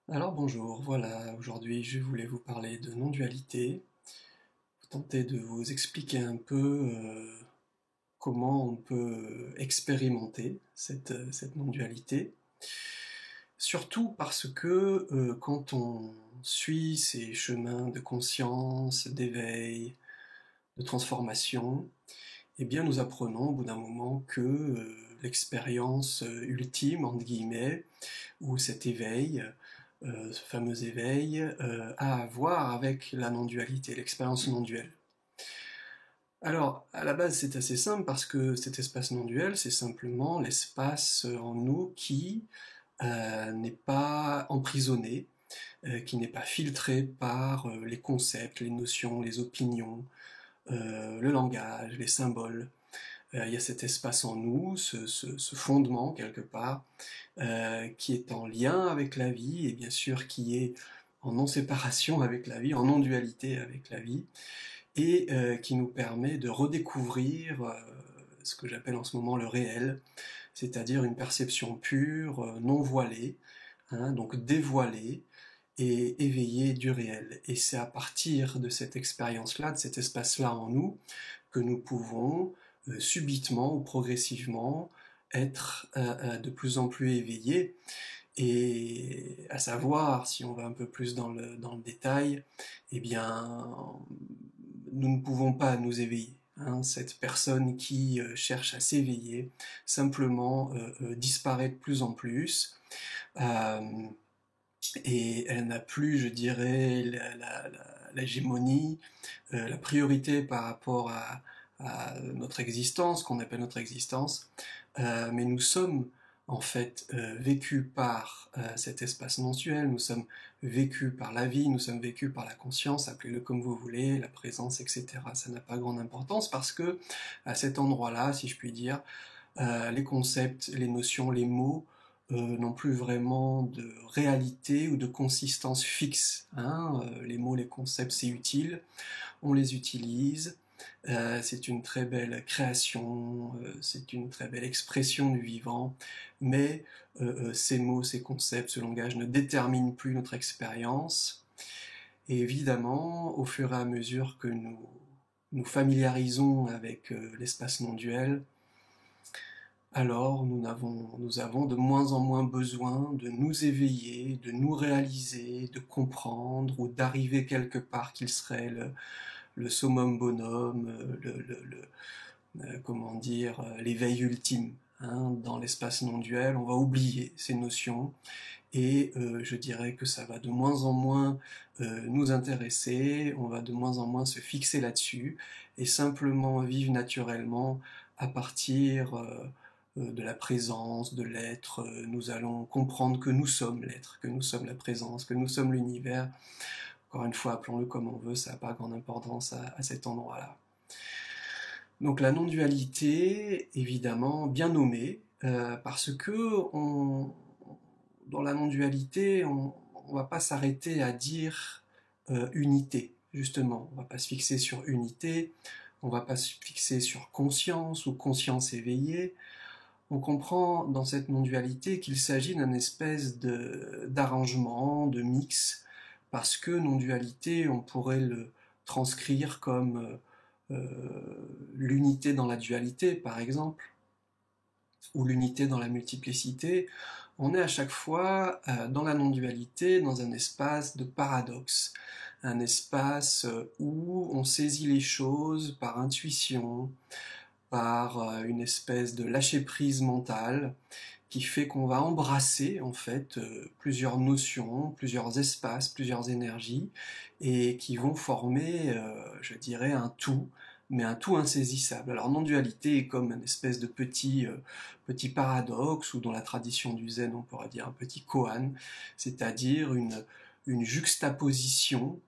Alors bonjour, voilà, aujourd'hui je voulais vous parler de non-dualité, tenter de vous expliquer un peu comment on peut expérimenter cette non-dualité, surtout parce que quand on suit ces chemins de conscience, d'éveil, de transformation, eh bien nous apprenons au bout d'un moment que l'expérience ultime, entre guillemets, ou cet éveil, ce fameux éveil, a à voir avec la non-dualité, l'expérience non-duelle. Alors, à la base, c'est assez simple parce que cet espace non-duel, c'est simplement l'espace en nous qui n'est pas emprisonné, qui n'est pas filtré par les concepts, les notions, les opinions, le langage, les symboles. Il y a cet espace en nous, ce fondement quelque part, qui est en lien avec la vie et bien sûr qui est en non-séparation avec la vie, en non-dualité avec la vie, et qui nous permet de redécouvrir ce que j'appelle en ce moment le réel, c'est-à-dire une perception pure, non voilée, hein, donc dévoilée et éveillée du réel. Et c'est à partir de cette expérience-là, de cet espace-là en nous, que nous pouvons subitement ou progressivement être de plus en plus éveillés, et à savoir, si on va un peu plus dans le détail, eh bien, nous ne pouvons pas nous éveiller. Hein. Cette personne qui cherche à s'éveiller simplement disparaît de plus en plus. Euh, et elle n'a plus, je dirais, l'hégémonie, la priorité par rapport à notre existence, qu'on appelle notre existence, mais nous sommes en fait vécus par cet espace mensuel, nous sommes vécus par la vie, nous sommes vécus par la conscience, appelez-le comme vous voulez, la présence, etc. Ça n'a pas grande importance parce que à cet endroit-là, si je puis dire, les concepts, les notions, les mots n'ont plus vraiment de réalité ou de consistance fixe. Hein. Les mots, les concepts, c'est utile, on les utilise, c'est une très belle création, c'est une très belle expression du vivant, mais ces mots, ces concepts, ce langage ne déterminent plus notre expérience. Et évidemment, au fur et à mesure que nous familiarisons avec l'espace non duel, alors nous avons de moins en moins besoin de nous éveiller, de nous réaliser, de comprendre ou d'arriver quelque part qu'il serait le summum bonum, comment dire, l'éveil ultime. Hein. Dans l'espace non duel, on va oublier ces notions et je dirais que ça va de moins en moins nous intéresser, on va de moins en moins se fixer là-dessus et simplement vivre naturellement à partir de la présence, de l'être. Nous allons comprendre que nous sommes l'être, que nous sommes la présence, que nous sommes l'univers. Encore une fois, appelons-le comme on veut, ça n'a pas grande importance à cet endroit-là. Donc la non-dualité, évidemment, bien nommée, parce que dans la non-dualité, on ne va pas s'arrêter à dire unité, justement. On ne va pas se fixer sur unité, on ne va pas se fixer sur conscience ou conscience éveillée. On comprend dans cette non-dualité qu'il s'agit d'un espèce d'arrangement, de mix, parce que non-dualité, on pourrait le transcrire comme l'unité dans la dualité, par exemple, ou l'unité dans la multiplicité. On est à chaque fois dans la non-dualité, dans un espace de paradoxe, un espace où on saisit les choses par intuition, par une espèce de lâcher-prise mentale qui fait qu'on va embrasser en fait plusieurs notions, plusieurs espaces, plusieurs énergies et qui vont former, je dirais, un tout, mais un tout insaisissable. Alors non-dualité est comme une espèce de petit paradoxe, ou dans la tradition du zen on pourrait dire un petit koan, c'est-à-dire une juxtaposition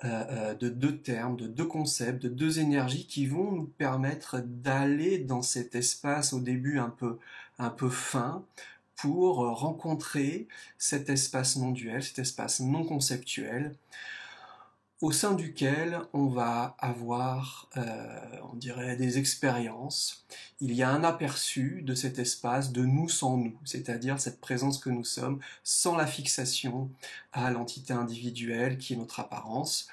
de deux termes, de deux concepts, de deux énergies qui vont nous permettre d'aller dans cet espace au début un peu fin pour rencontrer cet espace non duel, cet espace non conceptuel, au sein duquel on va avoir, on dirait, des expériences. Il y a un aperçu de cet espace de nous sans nous, c'est-à-dire cette présence que nous sommes, sans la fixation à l'entité individuelle qui est notre apparence.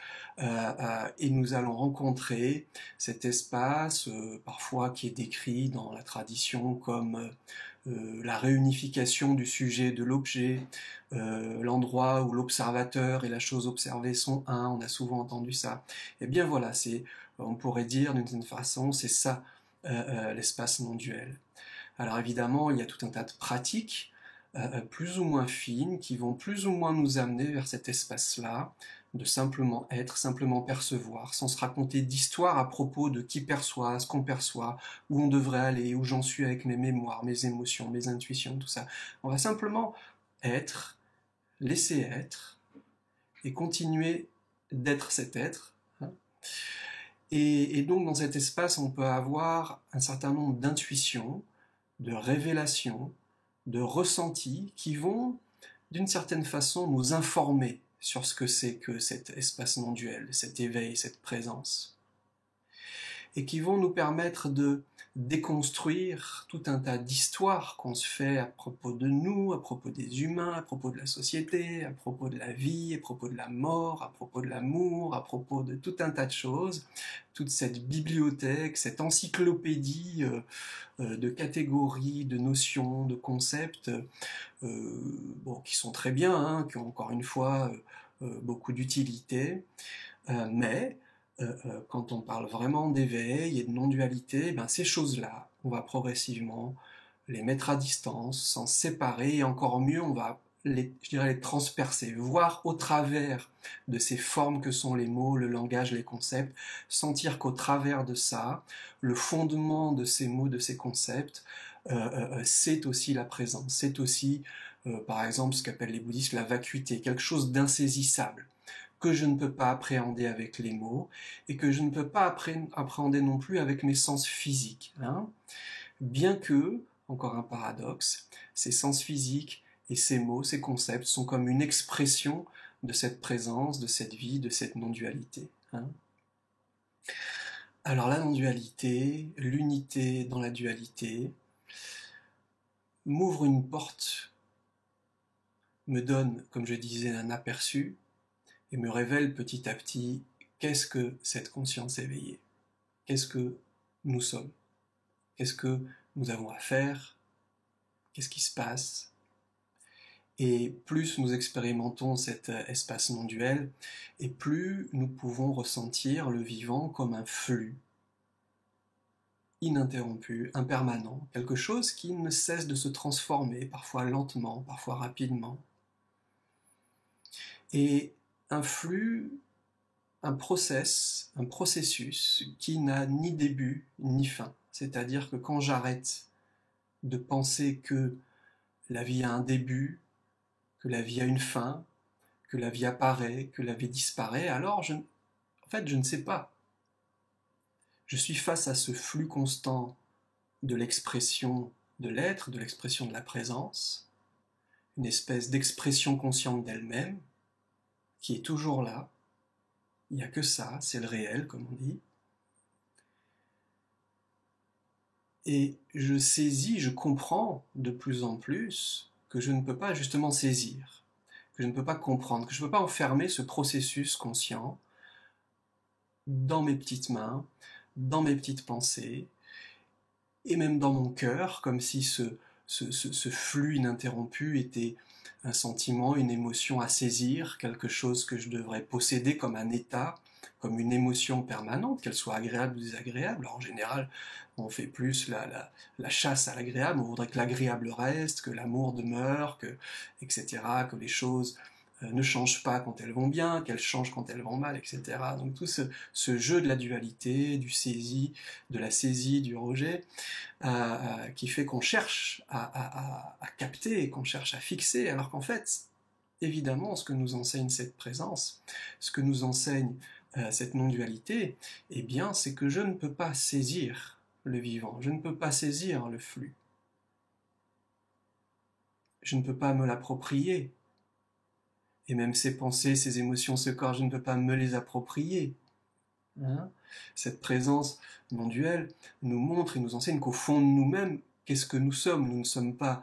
Et nous allons rencontrer cet espace, parfois qui est décrit dans la tradition comme la réunification du sujet et de l'objet, l'endroit où l'observateur et la chose observée sont un, on a souvent entendu ça. Et bien voilà, on pourrait dire d'une certaine façon, c'est ça l'espace non duel. Alors évidemment, il y a tout un tas de pratiques plus ou moins fines qui vont plus ou moins nous amener vers cet espace-là, de simplement être, simplement percevoir, sans se raconter d'histoire à propos de qui perçoit, ce qu'on perçoit, où on devrait aller, où j'en suis avec mes mémoires, mes émotions, mes intuitions, tout ça. On va simplement être, laisser être, et continuer d'être cet être. Hein. Et donc dans cet espace, on peut avoir un certain nombre d'intuitions, de révélations, de ressentis qui vont, d'une certaine façon, nous informer sur ce que c'est que cet espace non duel, cet éveil, cette présence. Et qui vont nous permettre de déconstruire tout un tas d'histoires qu'on se fait à propos de nous, à propos des humains, à propos de la société, à propos de la vie, à propos de la mort, à propos de l'amour, à propos de tout un tas de choses. Toute cette bibliothèque, cette encyclopédie de catégories, de notions, de concepts, qui sont très bien, hein, qui ont encore une fois beaucoup d'utilité, mais quand on parle vraiment d'éveil et de non-dualité, ben ces choses-là, on va progressivement les mettre à distance, s'en séparer, et encore mieux, on va je dirais les transpercer, voir au travers de ces formes que sont les mots, le langage, les concepts, sentir qu'au travers de ça, le fondement de ces mots, de ces concepts, c'est aussi la présence, c'est aussi, par exemple, ce qu'appellent les bouddhistes la vacuité, quelque chose d'insaisissable que je ne peux pas appréhender avec les mots, et que je ne peux pas appréhender non plus avec mes sens physiques. Hein. Bien que, encore un paradoxe, ces sens physiques et ces mots, ces concepts sont comme une expression de cette présence, de cette vie, de cette non-dualité. Hein. Alors la non-dualité, l'unité dans la dualité, m'ouvre une porte, me donne, comme je disais, un aperçu, et me révèle petit à petit qu'est-ce que cette conscience éveillée, qu'est-ce que nous sommes, qu'est-ce que nous avons à faire, qu'est-ce qui se passe. Et plus nous expérimentons cet espace non duel, et plus nous pouvons ressentir le vivant comme un flux ininterrompu, impermanent, quelque chose qui ne cesse de se transformer, parfois lentement, parfois rapidement. Et un flux, un processus qui n'a ni début ni fin. C'est-à-dire que quand j'arrête de penser que la vie a un début, que la vie a une fin, que la vie apparaît, que la vie disparaît, alors en fait je ne sais pas. Je suis face à ce flux constant de l'expression de l'être, de l'expression de la présence, une espèce d'expression consciente d'elle-même, qui est toujours là. Il n'y a que ça, c'est le réel, comme on dit. Et je saisis, je comprends de plus en plus que je ne peux pas justement saisir, que je ne peux pas comprendre, que je ne peux pas enfermer ce processus conscient dans mes petites mains, dans mes petites pensées, et même dans mon cœur, comme si ce flux ininterrompu était un sentiment, une émotion à saisir, quelque chose que je devrais posséder comme un état, comme une émotion permanente, qu'elle soit agréable ou désagréable. Alors, en général, on fait plus la chasse à l'agréable, on voudrait que l'agréable reste, que l'amour demeure, etc., que les choses ne changent pas quand elles vont bien, qu'elles changent quand elles vont mal, etc. Donc tout ce jeu de la dualité, de la saisie, du rejet, qui fait qu'on cherche à capter, qu'on cherche à fixer, alors qu'en fait, évidemment, ce que nous enseigne cette présence, ce que nous enseigne cette non-dualité, eh bien, c'est que je ne peux pas saisir le vivant, je ne peux pas saisir le flux. Je ne peux pas me l'approprier. Et même ces pensées, ces émotions, ce corps, je ne peux pas me les approprier. Hein. Cette présence non duelle nous montre et nous enseigne qu'au fond de nous-mêmes, qu'est-ce que nous sommes? Nous ne sommes pas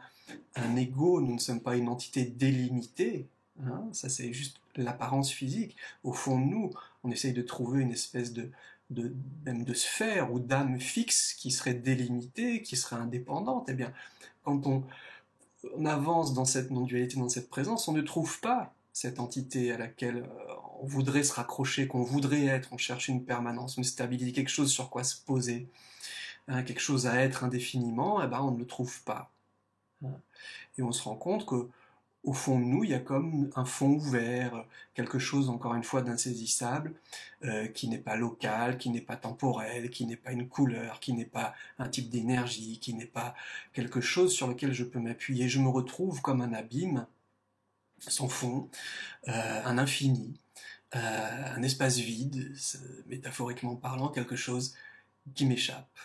un ego, nous ne sommes pas une entité délimitée. Hein. Ça, c'est juste l'apparence physique. Au fond de nous, on essaye de trouver une espèce même de sphère ou d'âme fixe qui serait délimitée, qui serait indépendante. Eh bien, quand on avance dans cette non-dualité, dans cette présence, on ne trouve pas cette entité à laquelle on voudrait se raccrocher, qu'on voudrait être, on cherche une permanence, une stabilité, quelque chose sur quoi se poser, hein, quelque chose à être indéfiniment, eh ben on ne le trouve pas. Et on se rend compte que au fond de nous, il y a comme un fond ouvert, quelque chose encore une fois d'insaisissable, qui n'est pas local, qui n'est pas temporel, qui n'est pas une couleur, qui n'est pas un type d'énergie, qui n'est pas quelque chose sur lequel je peux m'appuyer. Je me retrouve comme un abîme, sans fond, un infini, un espace vide, métaphoriquement parlant, quelque chose qui m'échappe.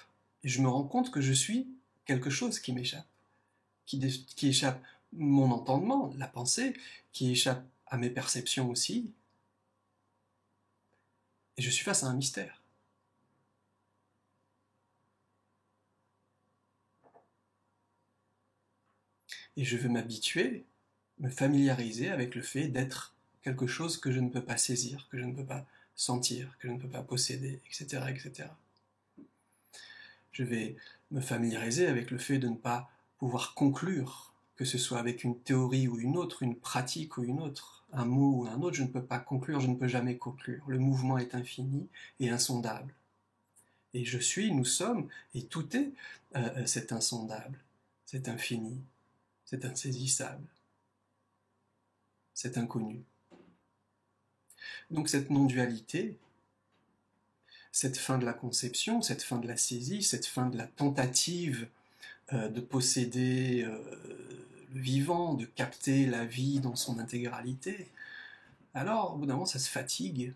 Et je me rends compte que je suis quelque chose qui m'échappe, qui échappe mon entendement, la pensée, qui échappe à mes perceptions aussi. Et je suis face à un mystère. Et je veux m'habituer, me familiariser avec le fait d'être quelque chose que je ne peux pas saisir, que je ne peux pas sentir, que je ne peux pas posséder, etc., etc. Je vais me familiariser avec le fait de ne pas pouvoir conclure, que ce soit avec une théorie ou une autre, une pratique ou une autre, un mot ou un autre, je ne peux pas conclure, je ne peux jamais conclure. Le mouvement est infini et insondable. Et je suis, nous sommes, et tout est cet insondable, cet infini, cet insaisissable, cet inconnu. Donc cette non-dualité, cette fin de la conception, cette fin de la saisie, cette fin de la tentative de posséder le vivant, de capter la vie dans son intégralité, alors au bout d'un moment ça se fatigue.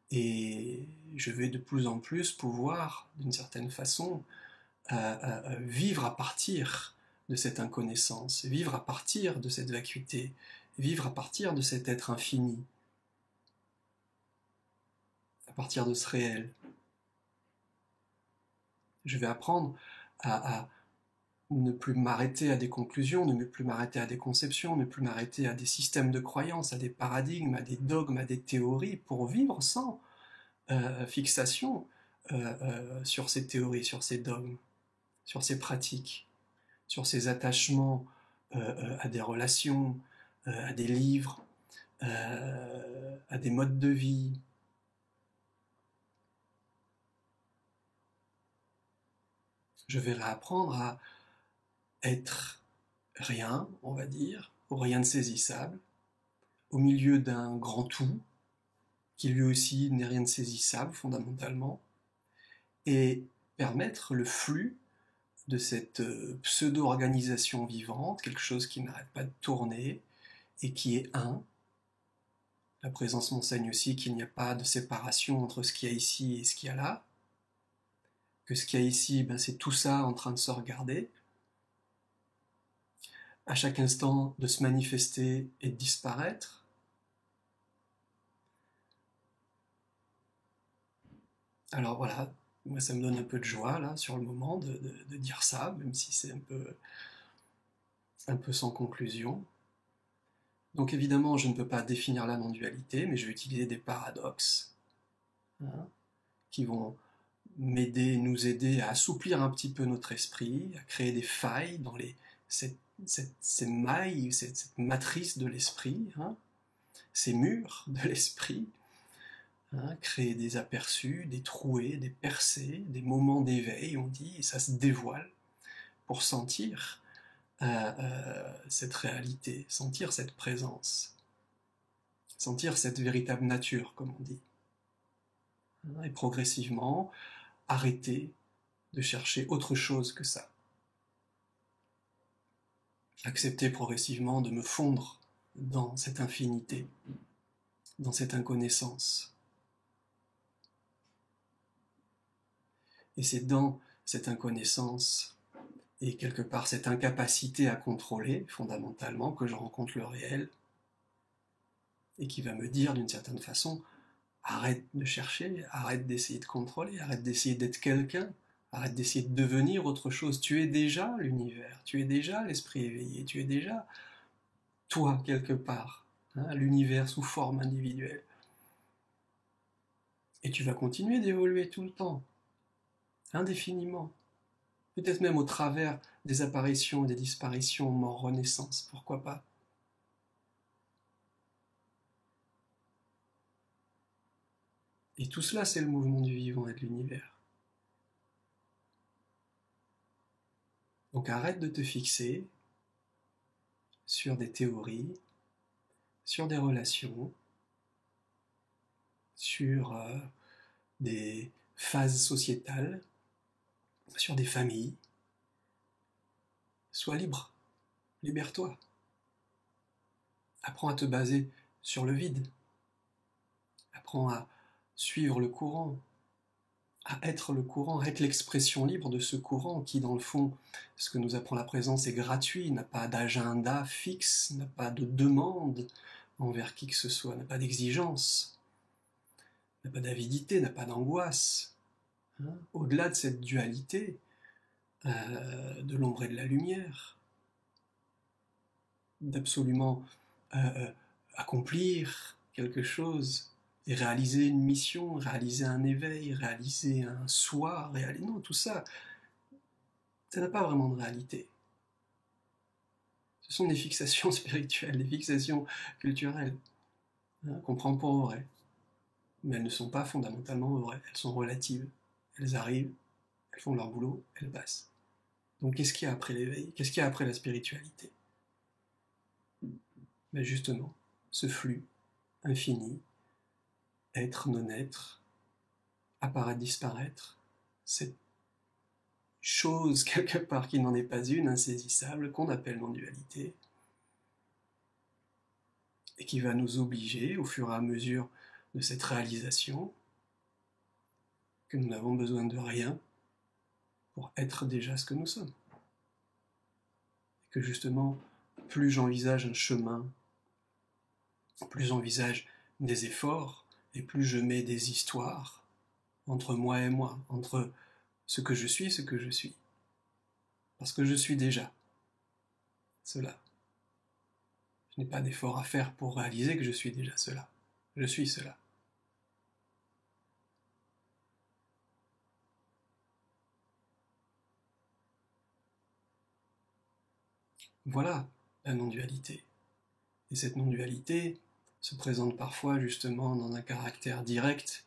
Et je vais de plus en plus pouvoir, d'une certaine façon, vivre à partir de cette inconnaissance, vivre à partir de cette vacuité, vivre à partir de cet être infini, à partir de ce réel. Je vais apprendre à ne plus m'arrêter à des conclusions, ne plus m'arrêter à des conceptions, ne plus m'arrêter à des systèmes de croyances, à des paradigmes, à des dogmes, à des théories, pour vivre sans fixation sur ces théories, sur ces dogmes, sur ces pratiques, sur ces attachements à des relations, à des livres, à des modes de vie. Je vais réapprendre à être rien, on va dire, ou rien de saisissable, au milieu d'un grand tout, qui lui aussi n'est rien de saisissable fondamentalement, et permettre le flux de cette pseudo-organisation vivante, quelque chose qui n'arrête pas de tourner et qui est un. La présence m'enseigne aussi qu'il n'y a pas de séparation entre ce qu'il y a ici et ce qu'il y a là, que ce qu'il y a ici, ben, c'est tout ça en train de se regarder, à chaque instant de se manifester et de disparaître. Alors voilà, moi ça me donne un peu de joie là sur le moment de dire ça, même si c'est un peu sans conclusion. Donc évidemment, je ne peux pas définir la non-dualité, mais je vais utiliser des paradoxes, hein, qui vont m'aider, nous aider à assouplir un petit peu notre esprit, à créer des failles dans ces mailles, cette matrice de l'esprit, hein, ces murs de l'esprit, hein, créer des aperçus, des trouées, des percées, des moments d'éveil, on dit, et ça se dévoile pour sentir cette réalité, sentir cette présence, sentir cette véritable nature, comme on dit. Et progressivement, arrêter de chercher autre chose que ça. Accepter progressivement de me fondre dans cette infinité, dans cette inconnaissance. Et c'est dans cette inconnaissance et quelque part cette incapacité à contrôler, fondamentalement, que je rencontre le réel, et qui va me dire d'une certaine façon, arrête de chercher, arrête d'essayer de contrôler, arrête d'essayer d'être quelqu'un, arrête d'essayer de devenir autre chose. Tu es déjà l'univers, tu es déjà l'esprit éveillé, tu es déjà toi quelque part, hein, l'univers sous forme individuelle. Et tu vas continuer d'évoluer tout le temps, indéfiniment. Peut-être même au travers des apparitions et des disparitions, mort, renaissance, pourquoi pas. Et tout cela, c'est le mouvement du vivant et de l'univers. Donc arrête de te fixer sur des théories, sur des relations, sur des phases sociétales, sur des familles. Sois libre, libère-toi. Apprends à te baser sur le vide. Apprends à suivre le courant, à être le courant, à être l'expression libre de ce courant qui, dans le fond, ce que nous apprend la présence, est gratuit, n'a pas d'agenda fixe, n'a pas de demande envers qui que ce soit, n'a pas d'exigence, n'a pas d'avidité, n'a pas d'angoisse. Hein. Au-delà de cette dualité, de l'ombre et de la lumière, d'absolument accomplir quelque chose, et réaliser une mission, réaliser un éveil, réaliser un soi, non, tout ça, ça n'a pas vraiment de réalité. Ce sont des fixations spirituelles, des fixations culturelles, hein, qu'on prend pour vraies. Mais elles ne sont pas fondamentalement vraies, elles sont relatives. Elles arrivent, elles font leur boulot, elles passent. Donc qu'est-ce qu'il y a après l'éveil? Qu'est-ce qu'il y a après la spiritualité? Mais justement, ce flux infini, être, non-être, apparaître, disparaître, cette chose quelque part qui n'en est pas une, insaisissable, qu'on appelle non-dualité, et qui va nous obliger, au fur et à mesure de cette réalisation, que nous n'avons besoin de rien pour être déjà ce que nous sommes. Et que justement, plus j'envisage un chemin, plus j'envisage des efforts, et plus je mets des histoires entre moi et moi, entre ce que je suis et ce que je suis. Parce que je suis déjà cela. Je n'ai pas d'effort à faire pour réaliser que je suis déjà cela. Je suis cela. Voilà la non-dualité. Et cette non-dualité se présente parfois justement dans un caractère direct,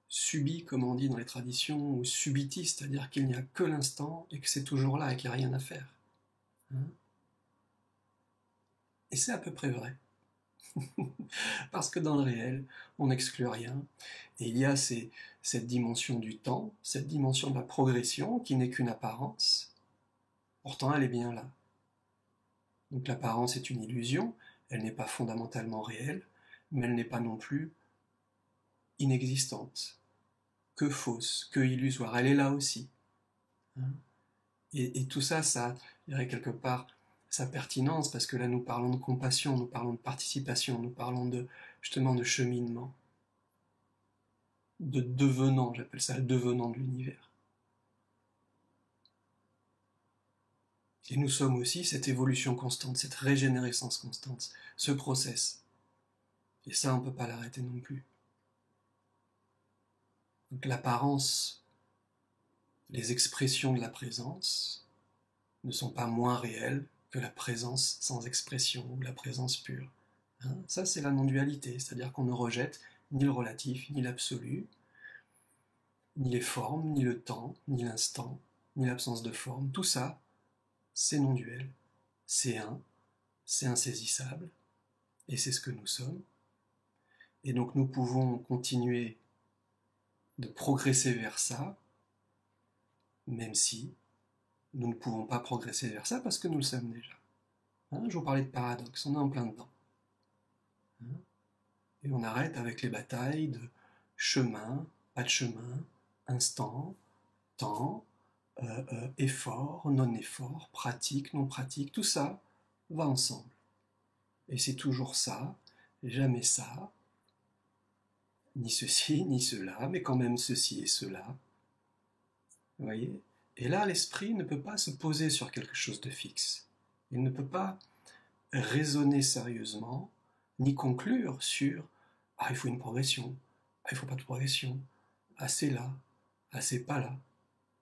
subi, comme on dit dans les traditions, ou subitiste, c'est-à-dire qu'il n'y a que l'instant et que c'est toujours là et qu'il n'y a rien à faire. Hein? Et c'est à peu près vrai. Parce que dans le réel, on n'exclut rien. Et il y a cette dimension du temps, cette dimension de la progression qui n'est qu'une apparence. Pourtant, elle est bien là. Donc l'apparence est une illusion, elle n'est pas fondamentalement réelle, mais elle n'est pas non plus inexistante, que fausse, que illusoire. Elle est là aussi. Hein. Et tout ça, ça, je dirais quelque part, sa pertinence, parce que là nous parlons de compassion, nous parlons de participation, nous parlons justement de cheminement, de devenant, j'appelle ça le devenant de l'univers. Et nous sommes aussi cette évolution constante, cette régénérescence constante, ce process. Et ça, on ne peut pas l'arrêter non plus. Donc l'apparence, les expressions de la présence ne sont pas moins réelles que la présence sans expression ou la présence pure. Hein, ça, c'est la non-dualité, c'est-à-dire qu'on ne rejette ni le relatif, ni l'absolu, ni les formes, ni le temps, ni l'instant, ni l'absence de forme. Tout ça, c'est non-duel, c'est insaisissable, et c'est ce que nous sommes. Et donc nous pouvons continuer de progresser vers ça, même si nous ne pouvons pas progresser vers ça parce que nous le sommes déjà. Hein, je vous parlais de paradoxe, on est en plein dedans. Hein, et on arrête avec les batailles de chemin, pas de chemin, instant, temps, effort, non-effort, pratique, non-pratique, tout ça va ensemble. Et c'est toujours ça, jamais ça, ni ceci, ni cela, mais quand même ceci et cela. Vous voyez? Et là, l'esprit ne peut pas se poser sur quelque chose de fixe. Il ne peut pas raisonner sérieusement, ni conclure sur « Ah, il faut une progression. Ah, il ne faut pas de progression. Ah, c'est là. Ah, c'est pas là. »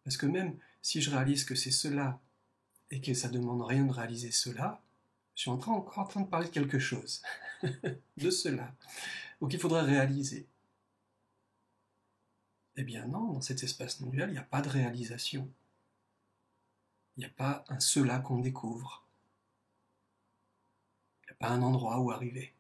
Parce que même si je réalise que c'est cela et que ça ne demande rien de réaliser cela, je suis encore en train de parler de quelque chose, de cela, ou qu'il faudrait réaliser. Eh bien non, dans cet espace non-dual, il n'y a pas de réalisation. Il n'y a pas un cela qu'on découvre. Il n'y a pas un endroit où arriver.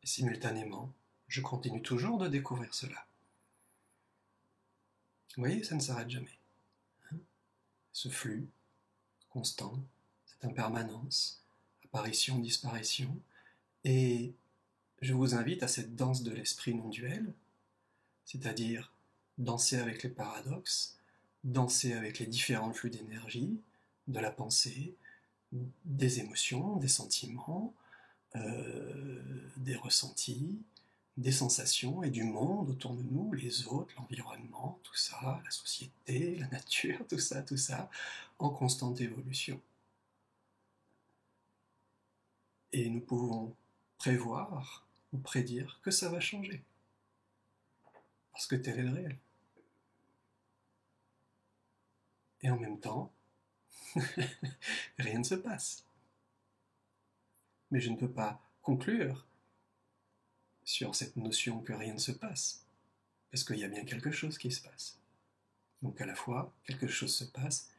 Et simultanément, je continue toujours de découvrir cela. Vous voyez, ça ne s'arrête jamais. Ce flux constant, cette impermanence, apparition, disparition, et je vous invite à cette danse de l'esprit non-duel, c'est-à-dire danser avec les paradoxes, danser avec les différents flux d'énergie, de la pensée, des émotions, des sentiments, des ressentis, des sensations et du monde autour de nous, les autres, l'environnement, tout ça, la société, la nature, tout ça, en constante évolution. Et nous pouvons prévoir ou prédire que ça va changer. Parce que tel est le réel. Et en même temps, rien ne se passe. Mais je ne peux pas conclure sur cette notion que rien ne se passe, parce qu'il y a bien quelque chose qui se passe. Donc à la fois, quelque chose se passe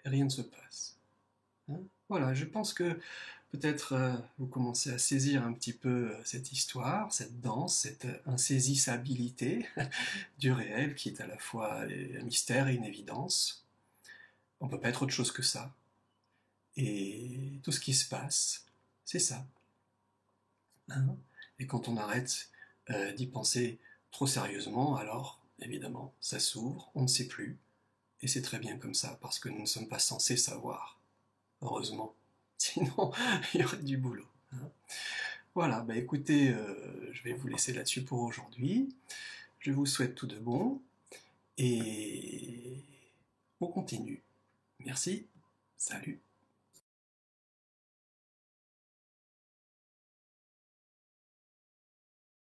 et rien ne se passe. Hein? Voilà, je pense que peut-être vous commencez à saisir un petit peu cette histoire, cette danse, cette insaisissabilité du réel qui est à la fois un mystère et une évidence. On ne peut pas être autre chose que ça. Et tout ce qui se passe, c'est ça. Hein? Et quand on arrête d'y penser trop sérieusement, alors évidemment ça s'ouvre, on ne sait plus, et c'est très bien comme ça, parce que nous ne sommes pas censés savoir, heureusement, sinon il y aurait du boulot. Hein. Voilà, bah écoutez, je vais vous laisser là-dessus pour aujourd'hui, je vous souhaite tout de bon, et on continue. Merci, salut.